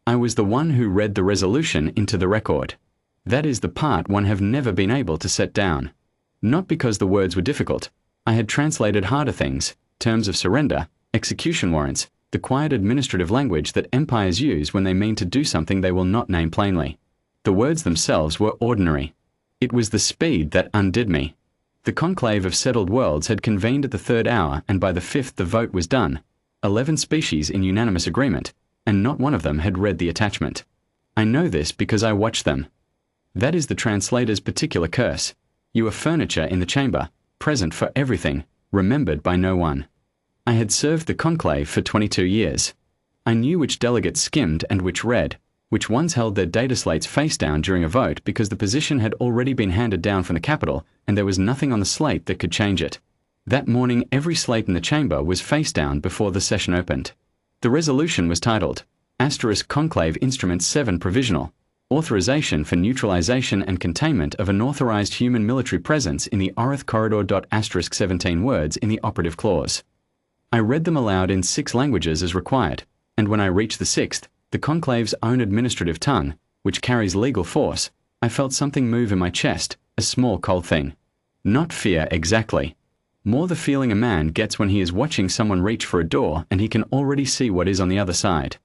I was the one who read the resolution into the record. That is the part one have never been able to set down. Not because the words were difficult. I had translated harder things, terms of surrender, execution warrants, the quiet administrative language that empires use when they mean to do something they will not name plainly. The words themselves were ordinary. It was the speed that undid me. The Conclave of Settled Worlds had convened at the 3rd hour, and by the 5th the vote was done. 11 species in unanimous agreement, and not one of them had read the attachment. I know this because I watched them. That is the translator's particular curse. You are furniture in the chamber, present for everything, remembered by no one. I had served the conclave for 22 years. I knew which delegates skimmed and which read, which ones held their data slates face down during a vote because the position had already been handed down from the capital and there was nothing on the slate that could change it. That morning every slate in the chamber was face down before the session opened. The resolution was titled, Conclave Instrument 7 Provisional, Authorization for Neutralization and Containment of Unauthorized Human Military Presence in the Orith Corridor. 17 words in the operative clause. I read them aloud in 6 languages as required, and when I reached the 6th, the conclave's own administrative tongue, which carries legal force, I felt something move in my chest, a small cold thing. Not fear exactly. More the feeling a man gets when he is watching someone reach for a door and he can already see what is on the other side.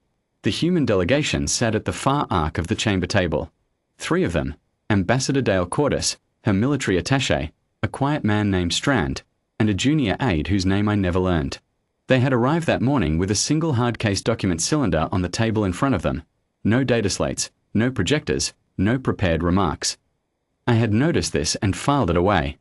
The human delegation sat at the far arc of the chamber table. 3 of them, Ambassador Dale Cordis, her military attaché, a quiet man named Strand, and a junior aide whose name I never learned. They had arrived that morning with a single hard-case document cylinder on the table in front of them. No data slates, no projectors, no prepared remarks. I had noticed this and filed it away.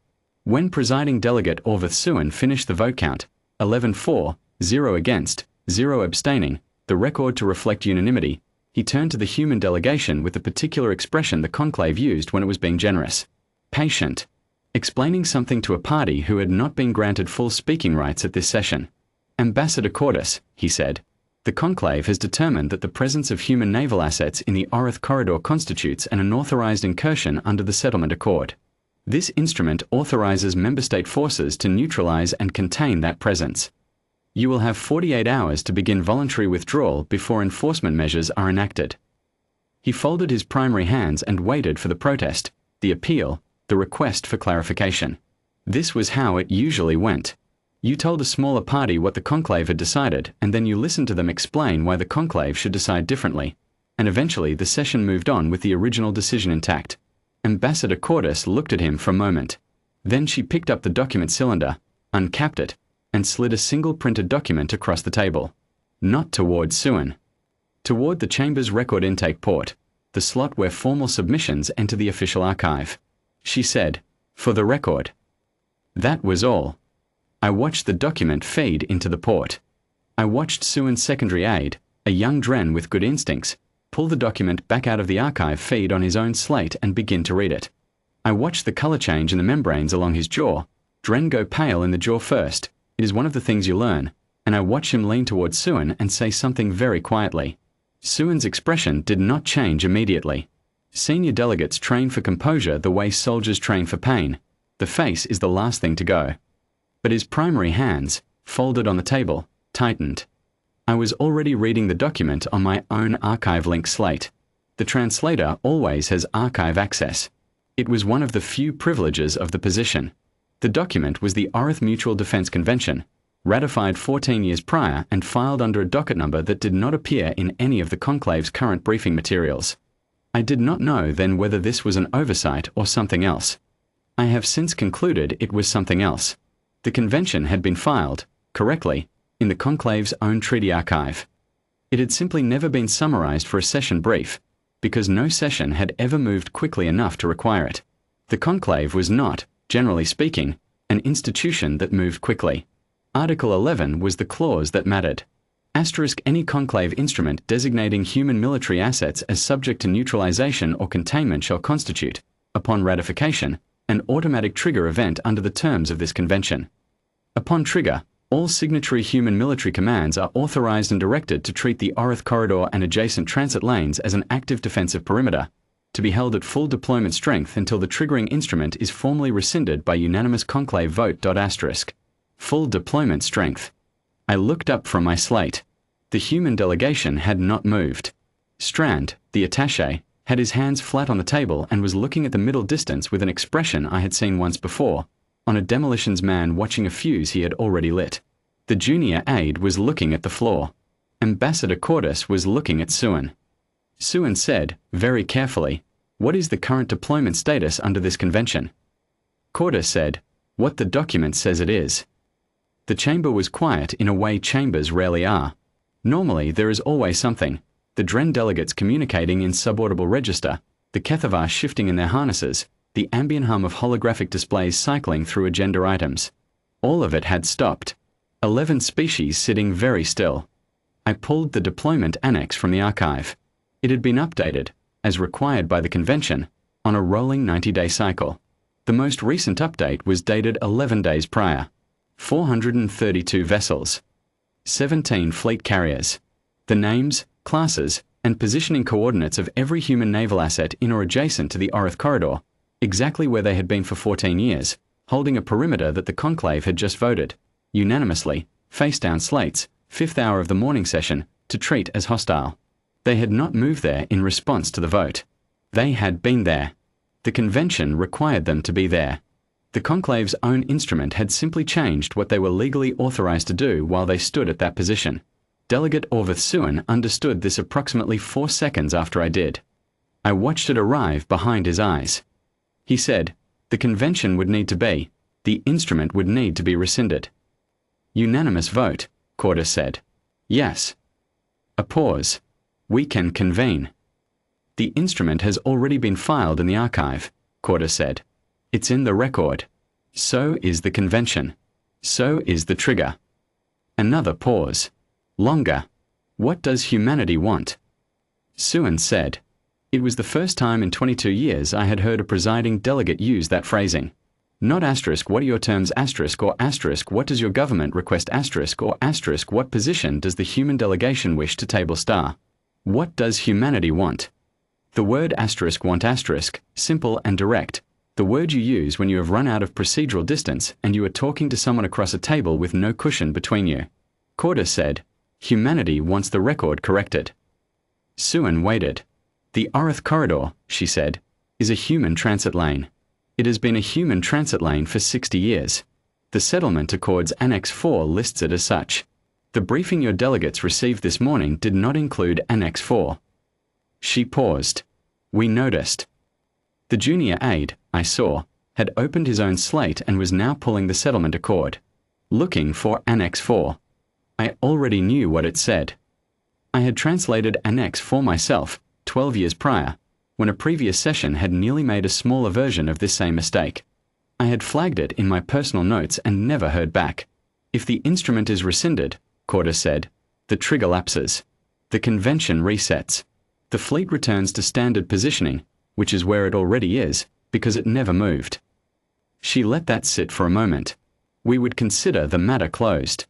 When presiding delegate Orvith Suin finished the vote count, 11 for, 0 against, 0 abstaining, the record to reflect unanimity, he turned to the human delegation with the particular expression the conclave used when it was being generous. Patient. Explaining something to a party who had not been granted full speaking rights at this session. Ambassador Cordis, he said, the conclave has determined that the presence of human naval assets in the Orith Corridor constitutes an unauthorized incursion under the Settlement Accord. This instrument authorizes member state forces to neutralize and contain that presence. You will have 48 hours to begin voluntary withdrawal before enforcement measures are enacted. He folded his primary hands and waited for the protest, the appeal, the request for clarification. This was how it usually went. You told a smaller party what the conclave had decided, and then you listened to them explain why the conclave should decide differently. And eventually the session moved on with the original decision intact. Ambassador Cordis looked at him for a moment. Then she picked up the document cylinder, uncapped it, and slid a single printed document across the table. Not toward Suin. Toward the chamber's record intake port, the slot where formal submissions enter the official archive. She said, for the record. That was all. I watched the document feed into the port. I watched Suin's secondary aide, a young Dren with good instincts, pull the document back out of the archive feed on his own slate and begin to read it. I watched the color change in the membranes along his jaw, Dren go pale in the jaw first. It is one of the things you learn, and I watch him lean towards Suin and say something very quietly. Suin's expression did not change immediately. Senior delegates train for composure the way soldiers train for pain. The face is the last thing to go. But his primary hands, folded on the table, tightened. I was already reading the document on my own archive link slate. The translator always has archive access. It was one of the few privileges of the position. The document was the Orith Mutual Defense Convention, ratified 14 years prior and filed under a docket number that did not appear in any of the conclave's current briefing materials. I did not know then whether this was an oversight or something else. I have since concluded it was something else. The convention had been filed, correctly, in the conclave's own treaty archive. It had simply never been summarized for a session brief, because no session had ever moved quickly enough to require it. The conclave was not, generally speaking, an institution that moved quickly. Article 11 was the clause that mattered. Any conclave instrument designating human military assets as subject to neutralization or containment shall constitute, upon ratification, an automatic trigger event under the terms of this convention. Upon trigger, all signatory human military commands are authorized and directed to treat the Orith Corridor and adjacent transit lanes as an active defensive perimeter, to be held at full deployment strength until the triggering instrument is formally rescinded by unanimous conclave vote. Full deployment strength. I looked up from my slate. The human delegation had not moved. Strand, the attaché, had his hands flat on the table and was looking at the middle distance with an expression I had seen once before, on a demolitions man watching a fuse he had already lit. The junior aide was looking at the floor. Ambassador Cordis was looking at Suen. Suen said, very carefully, "What is the current deployment status under this convention?" Cordis said, "What the document says it is." The chamber was quiet in a way chambers rarely are. Normally there is always something, the Dren delegates communicating in subaudible register, the Kethavar shifting in their harnesses, the ambient hum of holographic displays cycling through agenda items. All of it had stopped. 11 species sitting very still. I pulled the deployment annex from the archive. It had been updated, as required by the convention, on a rolling 90-day cycle. The most recent update was dated 11 days prior. 432 vessels. 17 fleet carriers. The names, classes, and positioning coordinates of every human naval asset in or adjacent to the Orith corridor, exactly where they had been for 14 years, holding a perimeter that the Conclave had just voted, unanimously, face-down slates, 5th hour of the morning session, to treat as hostile. They had not moved there in response to the vote. They had been there. The convention required them to be there. The Conclave's own instrument had simply changed what they were legally authorized to do while they stood at that position. Delegate Orvith Suen understood this approximately 4 seconds after I did. I watched it arrive behind his eyes. He said, the convention would need to be, the instrument would need to be rescinded. Unanimous vote, Cordis said. Yes. A pause. We can convene. The instrument has already been filed in the archive, Cordis said. It's in the record. So is the convention. So is the trigger. Another pause. Longer. What does humanity want? Suen said. It was the first time in 22 years I had heard a presiding delegate use that phrasing. Not asterisk what are your terms asterisk or asterisk what does your government request asterisk or asterisk what position does the human delegation wish to table star. What does humanity want? The word asterisk want asterisk, simple and direct. The word you use when you have run out of procedural distance and you are talking to someone across a table with no cushion between you. Cordis said, humanity wants the record corrected. Suen waited. The Orith corridor, she said, is a human transit lane. It has been a human transit lane for 60 years. The Settlement Accords Annex 4 lists it as such. The briefing your delegates received this morning did not include Annex 4. She paused. We noticed. The junior aide, I saw, had opened his own slate and was now pulling the settlement accord. Looking for Annex 4. I already knew what it said. I had translated Annex for myself, 12 years prior, when a previous session had nearly made a smaller version of this same mistake. I had flagged it in my personal notes and never heard back. If the instrument is rescinded, Cordis said, the trigger lapses. The convention resets. The fleet returns to standard positioning, which is where it already is, because it never moved. She let that sit for a moment. We would consider the matter closed.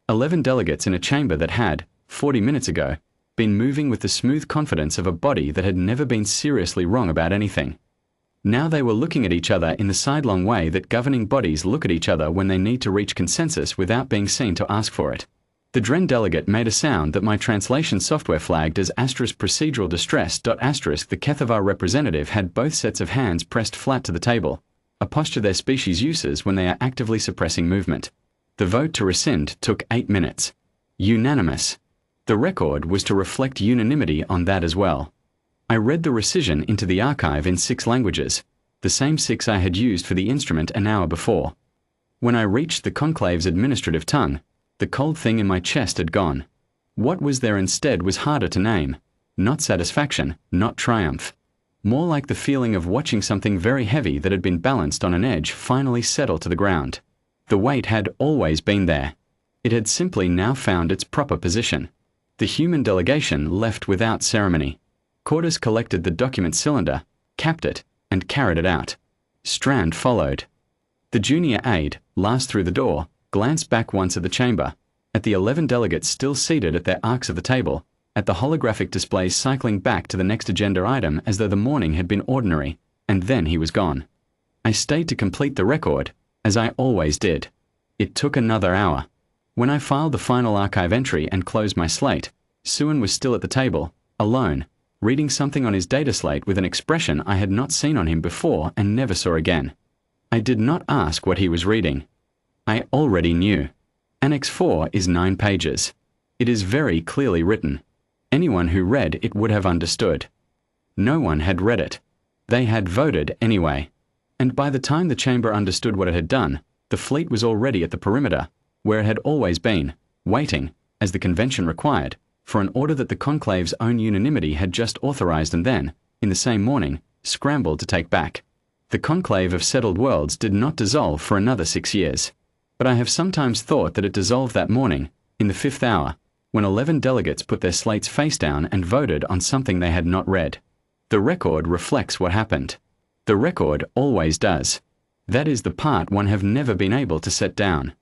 11 delegates in a chamber that had, 40 minutes ago, been moving with the smooth confidence of a body that had never been seriously wrong about anything. Now they were looking at each other in the sidelong way that governing bodies look at each other when they need to reach consensus without being seen to ask for it. The Dren delegate made a sound that my translation software flagged as asterisk procedural distress. Asterisk the Kethavar representative had both sets of hands pressed flat to the table, a posture their species uses when they are actively suppressing movement. The vote to rescind took 8 minutes. Unanimous. The record was to reflect unanimity on that as well. I read the rescission into the archive in 6 languages, the same 6 I had used for the instrument an hour before. When I reached the Conclave's administrative tongue, the cold thing in my chest had gone. What was there instead was harder to name. Not satisfaction, not triumph. More like the feeling of watching something very heavy that had been balanced on an edge finally settle to the ground. The weight had always been there. It had simply now found its proper position. The human delegation left without ceremony. Cordis collected the document cylinder, capped it, and carried it out. Strand followed. The junior aide, last through the door, glanced back once at the chamber, at the 11 delegates still seated at their arcs of the table, at the holographic displays cycling back to the next agenda item as though the morning had been ordinary, and then he was gone. I stayed to complete the record, as I always did. It took another hour. When I filed the final archive entry and closed my slate, Suen was still at the table, alone, reading something on his data slate with an expression I had not seen on him before and never saw again. I did not ask what he was reading. I already knew. Annex 4 is 9 pages. It is very clearly written. Anyone who read it would have understood. No one had read it. They had voted anyway. And by the time the chamber understood what it had done, the fleet was already at the perimeter, where it had always been, waiting, as the convention required, for an order that the conclave's own unanimity had just authorized and then, in the same morning, scrambled to take back. The Conclave of Settled Worlds did not dissolve for another 6 years. But I have sometimes thought that it dissolved that morning, in the 5th hour, when 11 delegates put their slates face down and voted on something they had not read. The record reflects what happened. The record always does. That is the part one have never been able to set down.